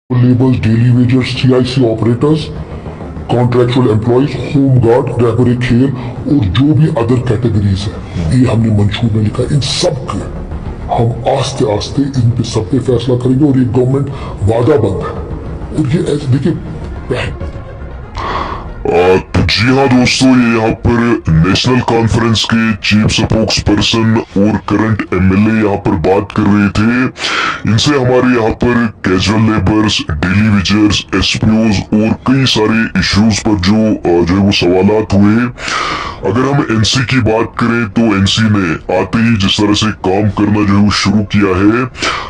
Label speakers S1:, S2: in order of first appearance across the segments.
S1: Laborers, daily wagers, CIC operators, contractual employees, home guard, रहबरे खेल और जो भी अदर कैटेगरीज है, ये हमने मंशूर में लिखा। इन सब के हम आस्ते आस्ते इन पे सब पे फैसला करेंगे और ये गवर्नमेंट वादा बंद है। और ये ऐसे देखिए
S2: तो जी हाँ दोस्तों, ये यहाँ पर नेशनल कॉन्फ्रेंस के चीफ स्पोक्स पर्सन और करंट एमएलए यहाँ पर बात कर रहे थे। इनसे हमारे यहाँ पर कैजुअल लेबर्स, डेली वेजर्स, एसपीओज और कई सारे इश्यूज पर जो है वो सवालात हुए। अगर हम एनसी की बात करें तो एनसी ने आते ही जिस तरह से काम करना जो है वो शुरू किया है,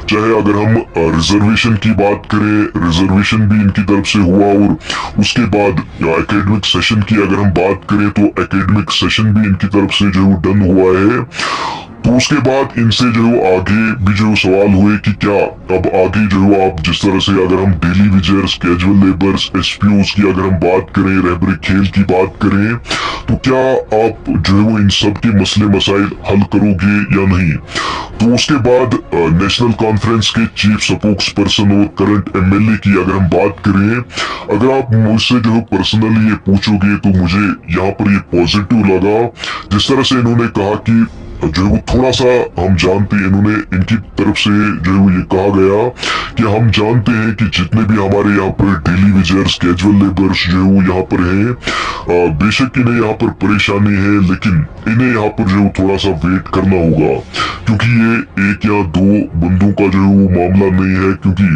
S2: चाहे अगर हम रिजर्वेशन की बात करें, रिजर्वेशन भी इनकी तरफ से हुआ और उसके बाद एकेडमिक सेशन की अगर हम बात करें तो एकेडमिक सेशन भी इनकी तरफ से जो डन हुआ है। तो उसके बाद इनसे जो आगे भी जो सवाल हुए कि क्या अब आगे जो आप जिस तरह से अगर हम डेली विजर्स, कैजुअल लेबर्स, एसपीओज की अगर हम बात करें, रहबरे खेल की बात करें, तो क्या आप जो है वो इन सब के मसले मसाइल हल करोगे या नहीं। तो उसके बाद नेशनल कॉन्फ्रेंस के चीफ स्पोक्स पर्सन और करंट एमएलए की अगर हम बात करें, अगर आप मुझसे जो है पर्सनली ये पूछोगे तो मुझे यहाँ पर ये पॉजिटिव लगा जिस तरह से इन्होंने कहा कि जो है वो थोड़ा सा हम जानते हैं, इन्होंने इनकी तरफ से जो है वो ये कहा गया कि हम जानते हैं कि जितने भी हमारे यहाँ पर डेली वेजर्स, कैजुअल लेबर्स जो है वो यहाँ पर हैं, बेशक इन्हें यहाँ पर परेशानी है, लेकिन इन्हें यहाँ पर जो है थोड़ा सा वेट करना होगा, क्योंकि ये एक या दो बंदों का जो है वो मामला नहीं है, क्योंकि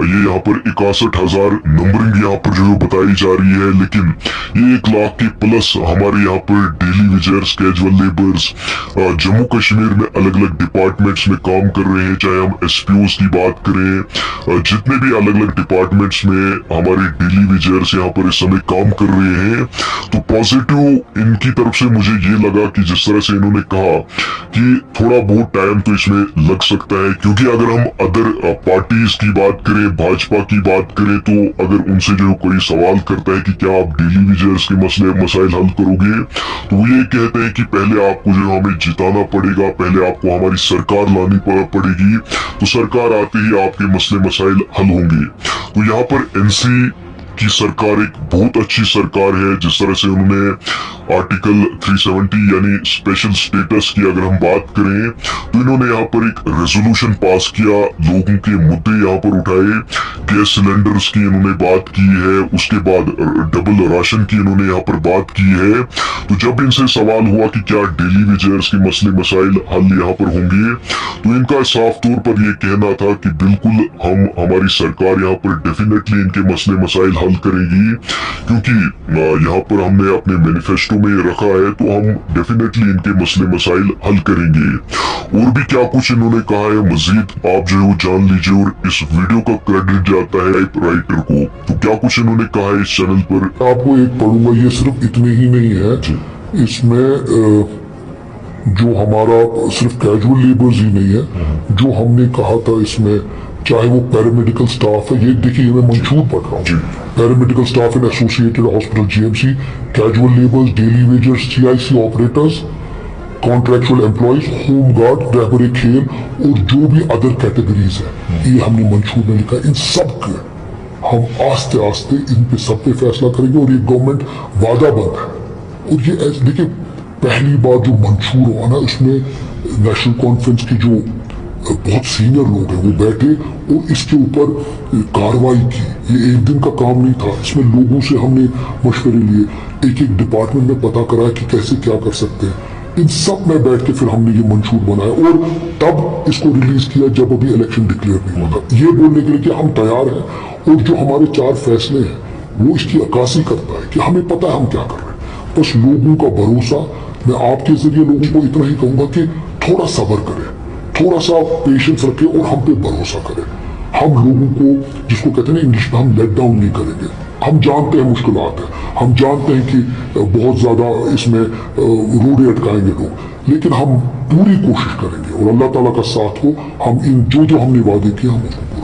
S2: ये यहाँ पर 61,000 नंबरिंग यहाँ पर जो है बताई जा रही है, लेकिन ये 1 लाख के प्लस हमारे यहाँ पर daily wagers, casual labours Jammu Kashmir में अलग अलग डिपार्टमेंट्स में काम कर रहे हैं। चाहे हम एसपीओज की बात करें, जितने भी अलग अलग डिपार्टमेंट्स में हमारे डेली वेजर्स यहाँ पर इस समय काम कर रहे हैं, तो पॉजिटिव इनकी तरफ से मुझे ये लगा कि जिस तरह से इन्होंने कहा कि थोड़ा बहुत टाइम तो इसमें लग सकता है, क्योंकि अगर हम अदर पार्टीज की बात करें, भाजपा की बात करें, तो अगर उनसे जो कोई सवाल करता है कि क्या आप डेली वेजर्स के मसले मसाइल हल करोगे, तो वो ये कहते हैं कि पहले आपको जो हमें जिताना पड़ेगा, पहले आपको हमारी सरकार लानी पड़ेगी, तो सरकार आते ही आपके मसले मसाइल हल होंगे। तो यहाँ पर एनसी की सरकार एक बहुत अच्छी सरकार है। जिस तरह से उन्होंने आर्टिकल 370 यानी स्पेशल स्टेटस की अगर हम बात करें, तो इन्होंने यहाँ पर एक रेजोल्यूशन पास किया, लोगों के मुद्दे यहाँ पर उठाए, गैस सिलेंडर्स की इन्होंने बात की है, उसके बाद डबल राशन की इन्होंने यहाँ पर बात की है। तो जब इनसे सवाल हुआ कि क्या डेली वेजर्स के मसले मसाइल हल यहाँ पर होंगे, तो इनका साफ तौर पर यह कहना था कि बिल्कुल हमारी सरकार यहाँ पर डेफिनेटली इनके मसले मसाइल हल करेगी, क्योंकि यहाँ पर हमने अपने मैनिफेस्टो में रखा है, तो हम डेफिनेटली इनके मसले मसाइल हल करेंगे। और भी क्या कुछ इन्होंने कहा है मजीद आप जो है वो जान लीजिए, और इस वीडियो का क्रेडिट जाता है राइटर को। तो क्या कुछ इन्होंने कहा है इस चैनल पर,
S1: आपको एक पढ़ूंगा। ये सिर्फ इतने ही नहीं है, इसमें जो हमारा सिर्फ कैजुअल लेबर्स ही नहीं है, जो हमने कहा था इसमें, चाहे वो पैरामेडिकल स्टाफ है, ये देखिए मैं मंशूर पढ़ रहा हूँ, paramedical staff in associated hospital GMC, casual labours, daily wagers, CIC operators, contractual employees, home guard, रहबरे खेल और जो भी अदर कैटेगरीज है, ये हमने मंशूर में लिखा। इन सब के हम आस्ते आस्ते इन पे सब पे फैसला करेंगे और ये गवर्नमेंट वादा बंद है। और ये ऐसे देखिए, पहली बार जो मंशूर हुआ ना, उसमें नेशनल कॉन्फ्रेंस की जो बहुत सीनियर लोग हैं वो बैठे और इसके ऊपर कार्रवाई की। ये एक दिन का काम नहीं था, इसमें लोगों से हमने मशवरे लिए, एक एक डिपार्टमेंट में पता करा कि कैसे क्या कर सकते हैं। इन सब में बैठ के फिर हमने ये मंशूर बनाया और तब इसको रिलीज किया जब अभी इलेक्शन डिक्लेयर नहीं हुआ था, ये बोलने के लिए कि हम तैयार हैं। और जो हमारे 4 फैसले हैं वो इसकी अक्कासी करता है कि हमें पता है हम क्या कर रहे हैं। बस लोगों का भरोसा, मैं आपके जरिए लोगों को इतना ही कहूंगा कि थोड़ा सब्र करें, थोड़ा सा पेशेंस रखें और हम पे भरोसा करें। हम लोगों को, जिसको कहते हैं ना इंग्लिश में, हम लेट डाउन नहीं करेंगे। हम जानते हैं मुश्किलात है, हम जानते हैं कि बहुत ज्यादा इसमें रोड़े अटकाएंगे लोग, लेकिन हम पूरी कोशिश करेंगे और अल्लाह ताला का साथ हो, हम इन जो हमने वादे किए हम उसको